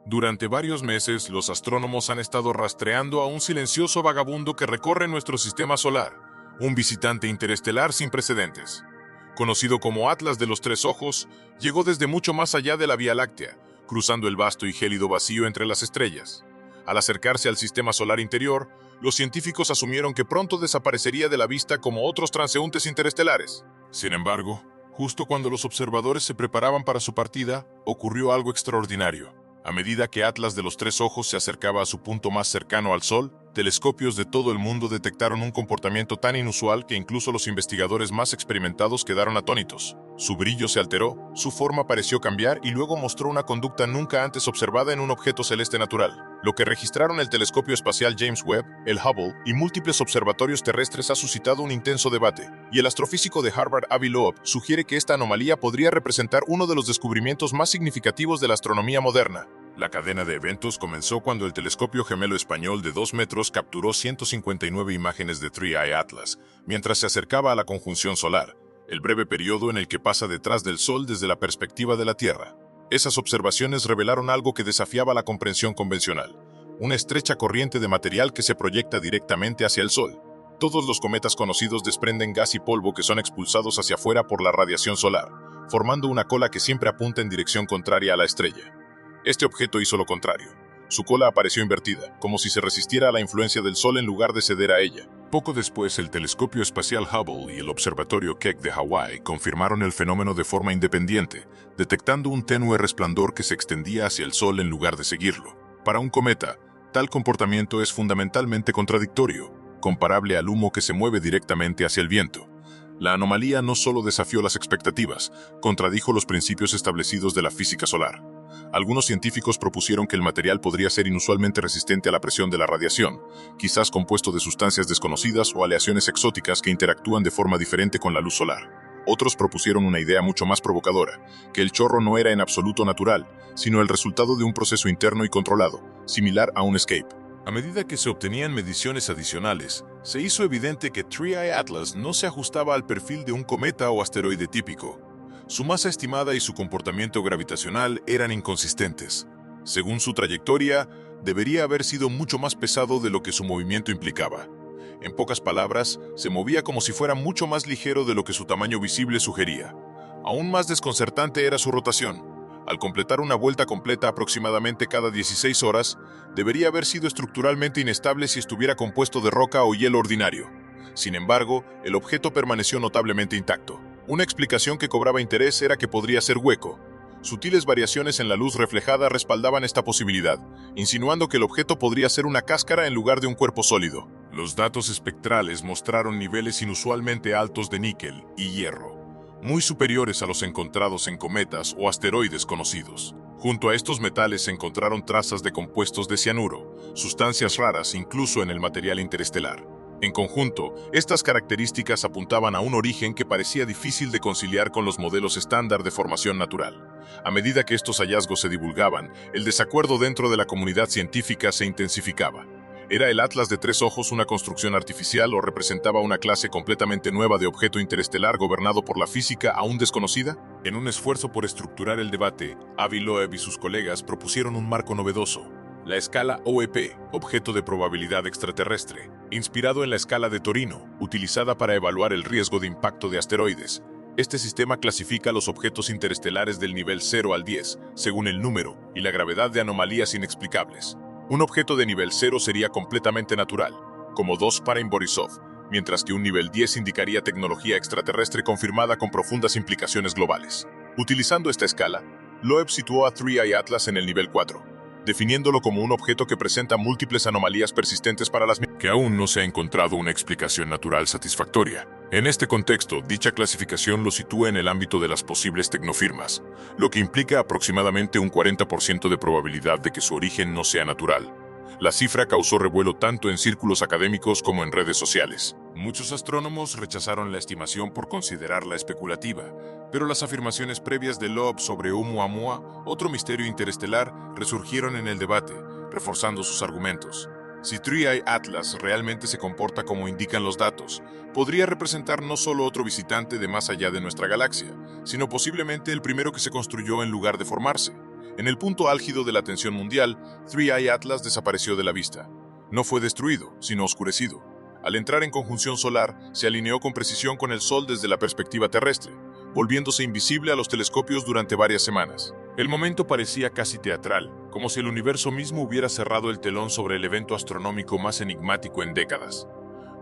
Durante varios meses, los astrónomos han estado rastreando a un silencioso vagabundo que recorre nuestro sistema solar, un visitante interestelar sin precedentes. Conocido como Atlas de los Tres Ojos, llegó desde mucho más allá de la Vía Láctea, cruzando el vasto y gélido vacío entre las estrellas. Al acercarse al sistema solar interior, los científicos asumieron que pronto desaparecería de la vista como otros transeúntes interestelares. Sin embargo, justo cuando los observadores se preparaban para su partida, ocurrió algo extraordinario. A medida que Atlas de los Tres Ojos se acercaba a su punto más cercano al Sol, telescopios de todo el mundo detectaron un comportamiento tan inusual que incluso los investigadores más experimentados quedaron atónitos. Su brillo se alteró, su forma pareció cambiar y luego mostró una conducta nunca antes observada en un objeto celeste natural. Lo que registraron el telescopio espacial James Webb, el Hubble y múltiples observatorios terrestres ha suscitado un intenso debate, y el astrofísico de Harvard Avi Loeb sugiere que esta anomalía podría representar uno de los descubrimientos más significativos de la astronomía moderna. La cadena de eventos comenzó cuando el telescopio gemelo español de 2 metros capturó 159 imágenes de Three Eye Atlas mientras se acercaba a la conjunción solar, el breve periodo en el que pasa detrás del Sol desde la perspectiva de la Tierra. Esas observaciones revelaron algo que desafiaba la comprensión convencional: una estrecha corriente de material que se proyecta directamente hacia el Sol. Todos los cometas conocidos desprenden gas y polvo que son expulsados hacia afuera por la radiación solar, formando una cola que siempre apunta en dirección contraria a la estrella. Este objeto hizo lo contrario. Su cola apareció invertida, como si se resistiera a la influencia del Sol en lugar de ceder a ella. Poco después, el telescopio espacial Hubble y el observatorio Keck de Hawái confirmaron el fenómeno de forma independiente, detectando un tenue resplandor que se extendía hacia el Sol en lugar de seguirlo. Para un cometa, tal comportamiento es fundamentalmente contradictorio, comparable al humo que se mueve directamente hacia el viento. La anomalía no solo desafió las expectativas, contradijo los principios establecidos de la física solar. Algunos científicos propusieron que el material podría ser inusualmente resistente a la presión de la radiación, quizás compuesto de sustancias desconocidas o aleaciones exóticas que interactúan de forma diferente con la luz solar. Otros propusieron una idea mucho más provocadora, que el chorro no era en absoluto natural, sino el resultado de un proceso interno y controlado, similar a un escape. A medida que se obtenían mediciones adicionales, se hizo evidente que Three Eye Atlas no se ajustaba al perfil de un cometa o asteroide típico. Su masa estimada y su comportamiento gravitacional eran inconsistentes. Según su trayectoria, debería haber sido mucho más pesado de lo que su movimiento implicaba. En pocas palabras, se movía como si fuera mucho más ligero de lo que su tamaño visible sugería. Aún más desconcertante era su rotación. Al completar una vuelta completa aproximadamente cada 16 horas, debería haber sido estructuralmente inestable si estuviera compuesto de roca o hielo ordinario. Sin embargo, el objeto permaneció notablemente intacto. Una explicación que cobraba interés era que podría ser hueco. Sutiles variaciones en la luz reflejada respaldaban esta posibilidad, insinuando que el objeto podría ser una cáscara en lugar de un cuerpo sólido. Los datos espectrales mostraron niveles inusualmente altos de níquel y hierro, muy superiores a los encontrados en cometas o asteroides conocidos. Junto a estos metales se encontraron trazas de compuestos de cianuro, sustancias raras incluso en el material interestelar. En conjunto, estas características apuntaban a un origen que parecía difícil de conciliar con los modelos estándar de formación natural. A medida que estos hallazgos se divulgaban, el desacuerdo dentro de la comunidad científica se intensificaba. ¿Era el Atlas de Tres Ojos una construcción artificial o representaba una clase completamente nueva de objeto interestelar gobernado por la física aún desconocida? En un esfuerzo por estructurar el debate, Avi Loeb y sus colegas propusieron un marco novedoso: la escala OEP, objeto de probabilidad extraterrestre, inspirado en la escala de Torino, utilizada para evaluar el riesgo de impacto de asteroides. Este sistema clasifica los objetos interestelares del nivel 0 al 10, según el número y la gravedad de anomalías inexplicables. Un objeto de nivel 0 sería completamente natural, como 2 para Borisov, mientras que un nivel 10 indicaría tecnología extraterrestre confirmada con profundas implicaciones globales. Utilizando esta escala, Loeb situó a Three Eye Atlas en el nivel 4, definiéndolo como un objeto que presenta múltiples anomalías persistentes para las que aún no se ha encontrado una explicación natural satisfactoria. En este contexto, dicha clasificación lo sitúa en el ámbito de las posibles tecnofirmas, lo que implica aproximadamente un 40% de probabilidad de que su origen no sea natural. La cifra causó revuelo tanto en círculos académicos como en redes sociales. Muchos astrónomos rechazaron la estimación por considerarla especulativa, pero las afirmaciones previas de Loeb sobre Oumuamua, otro misterio interestelar, resurgieron en el debate, reforzando sus argumentos. Si Three Eye Atlas realmente se comporta como indican los datos, podría representar no solo otro visitante de más allá de nuestra galaxia, sino posiblemente el primero que se construyó en lugar de formarse. En el punto álgido de la atención mundial, 3i Atlas desapareció de la vista. No fue destruido, sino oscurecido. Al entrar en conjunción solar, se alineó con precisión con el Sol desde la perspectiva terrestre, volviéndose invisible a los telescopios durante varias semanas. El momento parecía casi teatral, como si el universo mismo hubiera cerrado el telón sobre el evento astronómico más enigmático en décadas.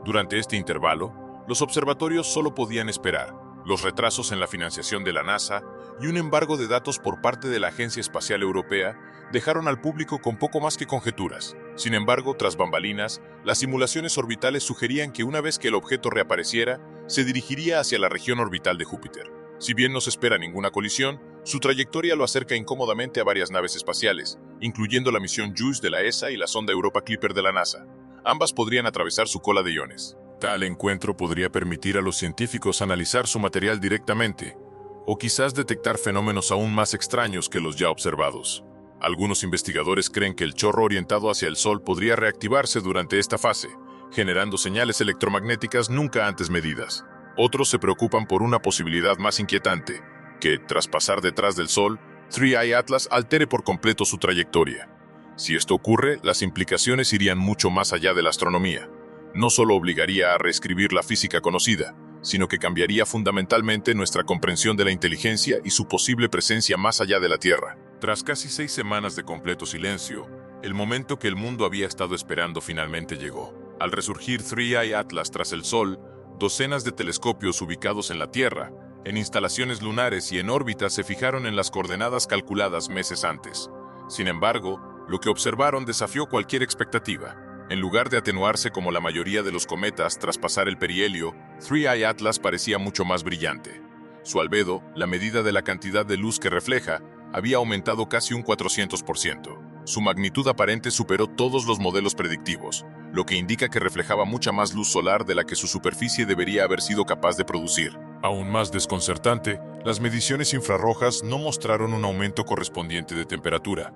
Durante este intervalo, los observatorios solo podían esperar. Los retrasos en la financiación de la NASA y un embargo de datos por parte de la Agencia Espacial Europea dejaron al público con poco más que conjeturas. Sin embargo, tras bambalinas, las simulaciones orbitales sugerían que una vez que el objeto reapareciera, se dirigiría hacia la región orbital de Júpiter. Si bien no se espera ninguna colisión, su trayectoria lo acerca incómodamente a varias naves espaciales, incluyendo la misión JUICE de la ESA y la sonda Europa Clipper de la NASA. Ambas podrían atravesar su cola de iones. Tal encuentro podría permitir a los científicos analizar su material directamente, o quizás detectar fenómenos aún más extraños que los ya observados. Algunos investigadores creen que el chorro orientado hacia el Sol podría reactivarse durante esta fase, generando señales electromagnéticas nunca antes medidas. Otros se preocupan por una posibilidad más inquietante, que, tras pasar detrás del Sol, 3i Atlas altere por completo su trayectoria. Si esto ocurre, las implicaciones irían mucho más allá de la astronomía. No solo obligaría a reescribir la física conocida, sino que cambiaría fundamentalmente nuestra comprensión de la inteligencia y su posible presencia más allá de la Tierra. Tras casi 6 semanas de completo silencio, el momento que el mundo había estado esperando finalmente llegó. Al resurgir 3i Atlas tras el Sol, docenas de telescopios ubicados en la Tierra, en instalaciones lunares y en órbita se fijaron en las coordenadas calculadas meses antes. Sin embargo, lo que observaron desafió cualquier expectativa. En lugar de atenuarse como la mayoría de los cometas tras pasar el perihelio, 3i Atlas parecía mucho más brillante. Su albedo, la medida de la cantidad de luz que refleja, había aumentado casi un 400%. Su magnitud aparente superó todos los modelos predictivos, lo que indica que reflejaba mucha más luz solar de la que su superficie debería haber sido capaz de producir. Aún más desconcertante, las mediciones infrarrojas no mostraron un aumento correspondiente de temperatura.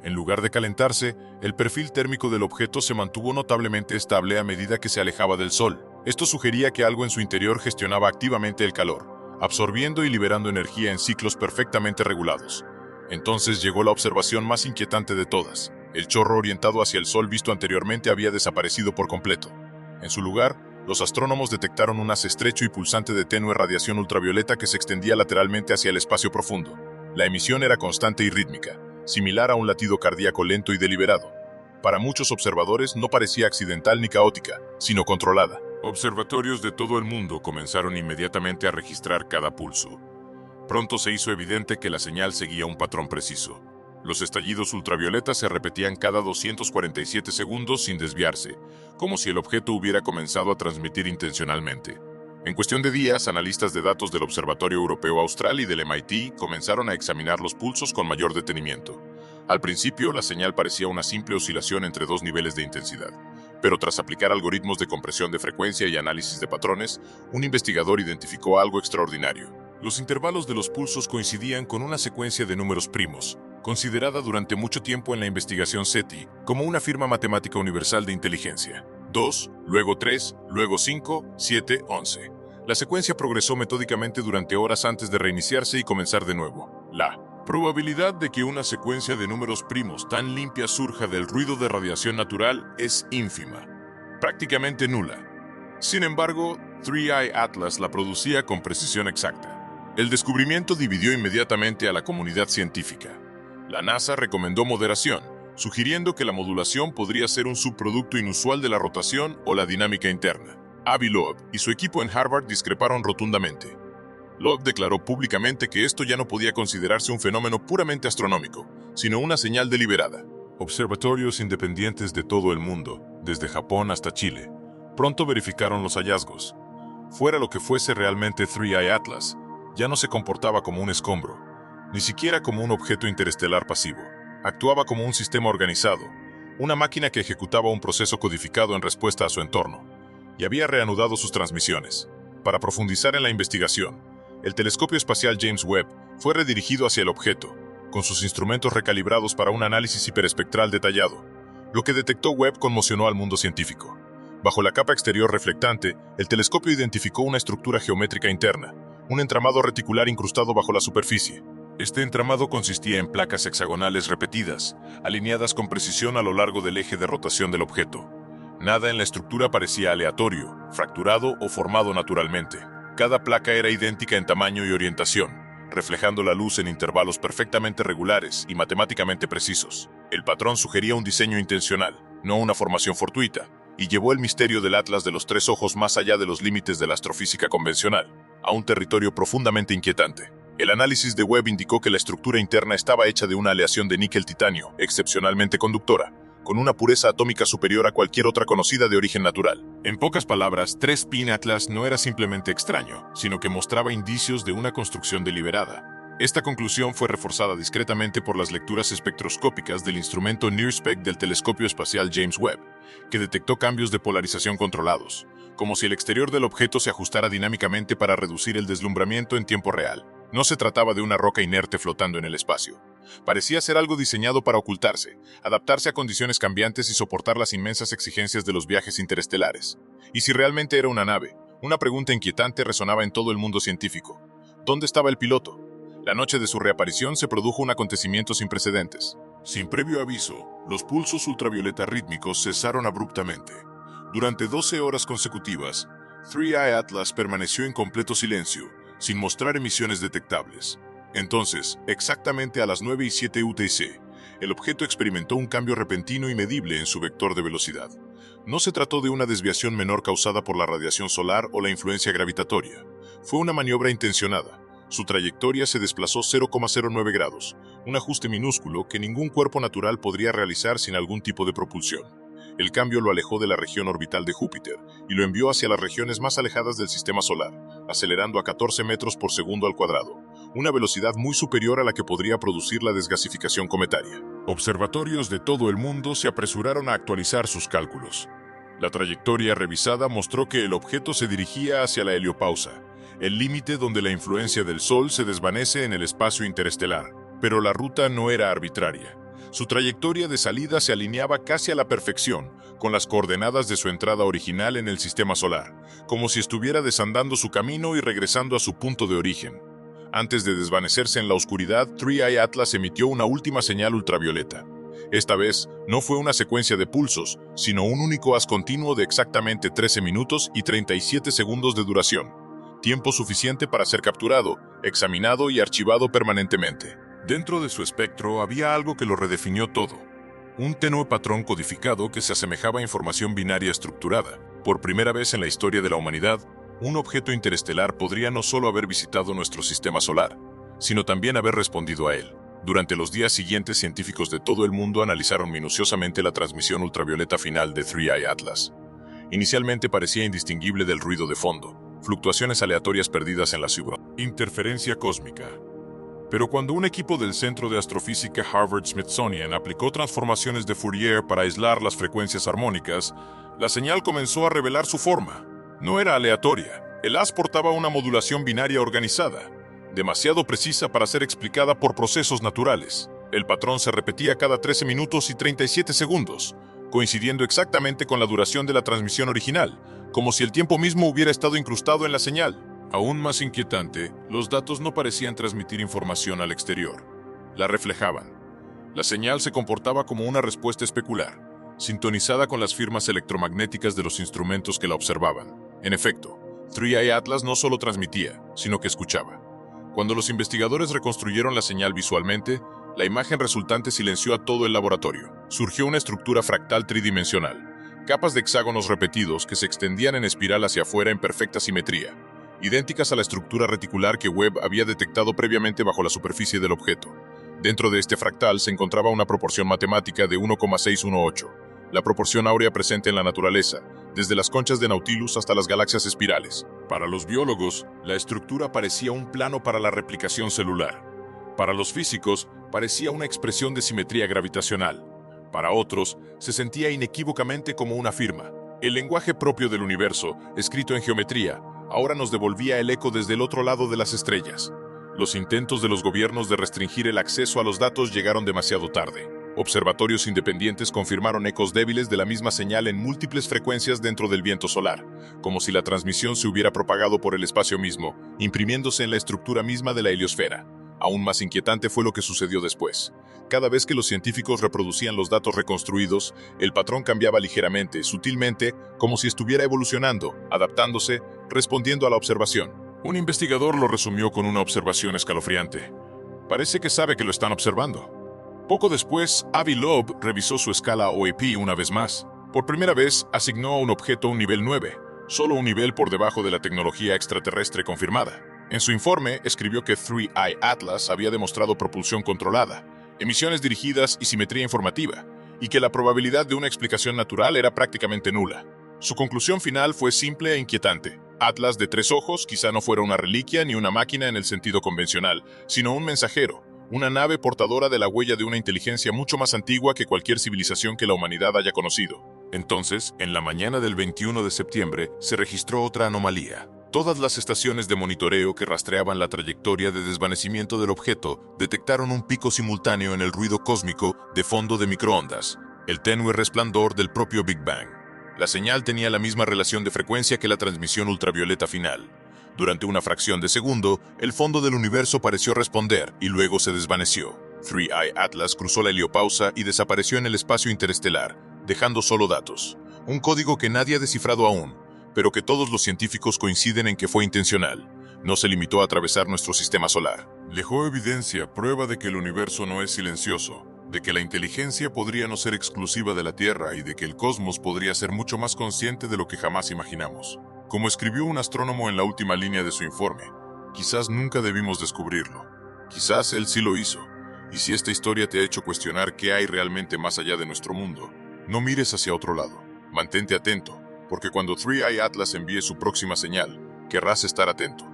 En lugar de calentarse, el perfil térmico del objeto se mantuvo notablemente estable a medida que se alejaba del Sol. Esto sugería que algo en su interior gestionaba activamente el calor, absorbiendo y liberando energía en ciclos perfectamente regulados. Entonces llegó la observación más inquietante de todas. El chorro orientado hacia el Sol visto anteriormente había desaparecido por completo. En su lugar, los astrónomos detectaron un haz estrecho y pulsante de tenue radiación ultravioleta que se extendía lateralmente hacia el espacio profundo. La emisión era constante y rítmica, similar a un latido cardíaco lento y deliberado. Para muchos observadores no parecía accidental ni caótica, sino controlada. Observatorios de todo el mundo comenzaron inmediatamente a registrar cada pulso. Pronto se hizo evidente que la señal seguía un patrón preciso. Los estallidos ultravioletas se repetían cada 247 segundos sin desviarse, como si el objeto hubiera comenzado a transmitir intencionalmente. En cuestión de días, analistas de datos del Observatorio Europeo Austral y del MIT comenzaron a examinar los pulsos con mayor detenimiento. Al principio, la señal parecía una simple oscilación entre dos niveles de intensidad, pero tras aplicar algoritmos de compresión de frecuencia y análisis de patrones, un investigador identificó algo extraordinario. Los intervalos de los pulsos coincidían con una secuencia de números primos, considerada durante mucho tiempo en la investigación SETI como una firma matemática universal de inteligencia. 2, luego 3, luego 5, 7, 11. La secuencia progresó metódicamente durante horas antes de reiniciarse y comenzar de nuevo. La probabilidad de que una secuencia de números primos tan limpia surja del ruido de radiación natural es ínfima, prácticamente nula. Sin embargo, 3i Atlas la producía con precisión exacta. El descubrimiento dividió inmediatamente a la comunidad científica. La NASA recomendó moderación, sugiriendo que la modulación podría ser un subproducto inusual de la rotación o la dinámica interna. Avi Loeb y su equipo en Harvard discreparon rotundamente. Loeb declaró públicamente que esto ya no podía considerarse un fenómeno puramente astronómico, sino una señal deliberada. Observatorios independientes de todo el mundo, desde Japón hasta Chile, pronto verificaron los hallazgos. Fuera lo que fuese realmente 3i Atlas, ya no se comportaba como un escombro, ni siquiera como un objeto interestelar pasivo. Actuaba como un sistema organizado, una máquina que ejecutaba un proceso codificado en respuesta a su entorno, y había reanudado sus transmisiones. Para profundizar en la investigación, el telescopio espacial James Webb fue redirigido hacia el objeto, con sus instrumentos recalibrados para un análisis hiperespectral detallado. Lo que detectó Webb conmocionó al mundo científico. Bajo la capa exterior reflectante, el telescopio identificó una estructura geométrica interna, un entramado reticular incrustado bajo la superficie. Este entramado consistía en placas hexagonales repetidas, alineadas con precisión a lo largo del eje de rotación del objeto. Nada en la estructura parecía aleatorio, fracturado o formado naturalmente. Cada placa era idéntica en tamaño y orientación, reflejando la luz en intervalos perfectamente regulares y matemáticamente precisos. El patrón sugería un diseño intencional, no una formación fortuita, y llevó el misterio del Atlas de los tres ojos más allá de los límites de la astrofísica convencional, a un territorio profundamente inquietante. El análisis de Webb indicó que la estructura interna estaba hecha de una aleación de níquel-titanio, excepcionalmente conductora, con una pureza atómica superior a cualquier otra conocida de origen natural. En pocas palabras, 3Pin Atlas no era simplemente extraño, sino que mostraba indicios de una construcción deliberada. Esta conclusión fue reforzada discretamente por las lecturas espectroscópicas del instrumento NIRSPEC del telescopio espacial James Webb, que detectó cambios de polarización controlados, como si el exterior del objeto se ajustara dinámicamente para reducir el deslumbramiento en tiempo real. No se trataba de una roca inerte flotando en el espacio. Parecía ser algo diseñado para ocultarse, adaptarse a condiciones cambiantes y soportar las inmensas exigencias de los viajes interestelares. ¿Y si realmente era una nave? Una pregunta inquietante resonaba en todo el mundo científico. ¿Dónde estaba el piloto? La noche de su reaparición se produjo un acontecimiento sin precedentes. Sin previo aviso, los pulsos ultravioleta rítmicos cesaron abruptamente. Durante 12 horas consecutivas, 3i Atlas permaneció en completo silencio, sin mostrar emisiones detectables. Entonces, exactamente a las 9:07 UTC, el objeto experimentó un cambio repentino y medible en su vector de velocidad. No se trató de una desviación menor causada por la radiación solar o la influencia gravitatoria. Fue una maniobra intencionada. Su trayectoria se desplazó 0,09 grados, un ajuste minúsculo que ningún cuerpo natural podría realizar sin algún tipo de propulsión. El cambio lo alejó de la región orbital de Júpiter y lo envió hacia las regiones más alejadas del sistema solar, acelerando a 14 metros por segundo al cuadrado, una velocidad muy superior a la que podría producir la desgasificación cometaria. Observatorios de todo el mundo se apresuraron a actualizar sus cálculos. La trayectoria revisada mostró que el objeto se dirigía hacia la heliopausa, el límite donde la influencia del Sol se desvanece en el espacio interestelar. Pero la ruta no era arbitraria. Su trayectoria de salida se alineaba casi a la perfección con las coordenadas de su entrada original en el sistema solar, como si estuviera desandando su camino y regresando a su punto de origen. Antes de desvanecerse en la oscuridad, 3i Atlas emitió una última señal ultravioleta. Esta vez, no fue una secuencia de pulsos, sino un único haz continuo de exactamente 13 minutos y 37 segundos de duración, tiempo suficiente para ser capturado, examinado y archivado permanentemente. Dentro de su espectro había algo que lo redefinió todo. Un tenue patrón codificado que se asemejaba a información binaria estructurada. Por primera vez en la historia de la humanidad, un objeto interestelar podría no solo haber visitado nuestro sistema solar, sino también haber respondido a él. Durante los días siguientes, científicos de todo el mundo analizaron minuciosamente la transmisión ultravioleta final de 3i Atlas. Inicialmente parecía indistinguible del ruido de fondo, fluctuaciones aleatorias perdidas en la ciudad. Interferencia cósmica. Pero cuando un equipo del Centro de Astrofísica Harvard-Smithsonian aplicó transformaciones de Fourier para aislar las frecuencias armónicas, la señal comenzó a revelar su forma. No era aleatoria. El haz portaba una modulación binaria organizada, demasiado precisa para ser explicada por procesos naturales. El patrón se repetía cada 13 minutos y 37 segundos, coincidiendo exactamente con la duración de la transmisión original, como si el tiempo mismo hubiera estado incrustado en la señal. Aún más inquietante, los datos no parecían transmitir información al exterior. La reflejaban. La señal se comportaba como una respuesta especular, sintonizada con las firmas electromagnéticas de los instrumentos que la observaban. En efecto, 3i Atlas no solo transmitía, sino que escuchaba. Cuando los investigadores reconstruyeron la señal visualmente, la imagen resultante silenció a todo el laboratorio. Surgió una estructura fractal tridimensional, capas de hexágonos repetidos que se extendían en espiral hacia afuera en perfecta simetría, idénticas a la estructura reticular que Webb había detectado previamente bajo la superficie del objeto. Dentro de este fractal se encontraba una proporción matemática de 1,618, la proporción áurea presente en la naturaleza, desde las conchas de Nautilus hasta las galaxias espirales. Para los biólogos, la estructura parecía un plano para la replicación celular. Para los físicos, parecía una expresión de simetría gravitacional. Para otros, se sentía inequívocamente como una firma. El lenguaje propio del universo, escrito en geometría, ahora nos devolvía el eco desde el otro lado de las estrellas. Los intentos de los gobiernos de restringir el acceso a los datos llegaron demasiado tarde. Observatorios independientes confirmaron ecos débiles de la misma señal en múltiples frecuencias dentro del viento solar, como si la transmisión se hubiera propagado por el espacio mismo, imprimiéndose en la estructura misma de la heliosfera. Aún más inquietante fue lo que sucedió después. Cada vez que los científicos reproducían los datos reconstruidos, el patrón cambiaba ligeramente, sutilmente, como si estuviera evolucionando, adaptándose, respondiendo a la observación. Un investigador lo resumió con una observación escalofriante. Parece que sabe que lo están observando. Poco después, Avi Loeb revisó su escala OEP una vez más. Por primera vez, asignó a un objeto un nivel 9, solo un nivel por debajo de la tecnología extraterrestre confirmada. En su informe, escribió que 3I Atlas había demostrado propulsión controlada, emisiones dirigidas y simetría informativa, y que la probabilidad de una explicación natural era prácticamente nula. Su conclusión final fue simple e inquietante. Atlas de 3 ojos quizá no fuera una reliquia ni una máquina en el sentido convencional, sino un mensajero, una nave portadora de la huella de una inteligencia mucho más antigua que cualquier civilización que la humanidad haya conocido. Entonces, en la mañana del 21 de septiembre, se registró otra anomalía. Todas las estaciones de monitoreo que rastreaban la trayectoria de desvanecimiento del objeto detectaron un pico simultáneo en el ruido cósmico de fondo de microondas, el tenue resplandor del propio Big Bang. La señal tenía la misma relación de frecuencia que la transmisión ultravioleta final. Durante una fracción de segundo, el fondo del universo pareció responder y luego se desvaneció. 3I Atlas cruzó la heliopausa y desapareció en el espacio interestelar, dejando solo datos. Un código que nadie ha descifrado aún, pero que todos los científicos coinciden en que fue intencional. No se limitó a atravesar nuestro sistema solar. Dejó evidencia, prueba de que el universo no es silencioso, de que la inteligencia podría no ser exclusiva de la Tierra y de que el cosmos podría ser mucho más consciente de lo que jamás imaginamos. Como escribió un astrónomo en la última línea de su informe, quizás nunca debimos descubrirlo. Quizás él sí lo hizo. Y si esta historia te ha hecho cuestionar qué hay realmente más allá de nuestro mundo, no mires hacia otro lado. Mantente atento, porque cuando 3I Atlas envíe su próxima señal, querrás estar atento.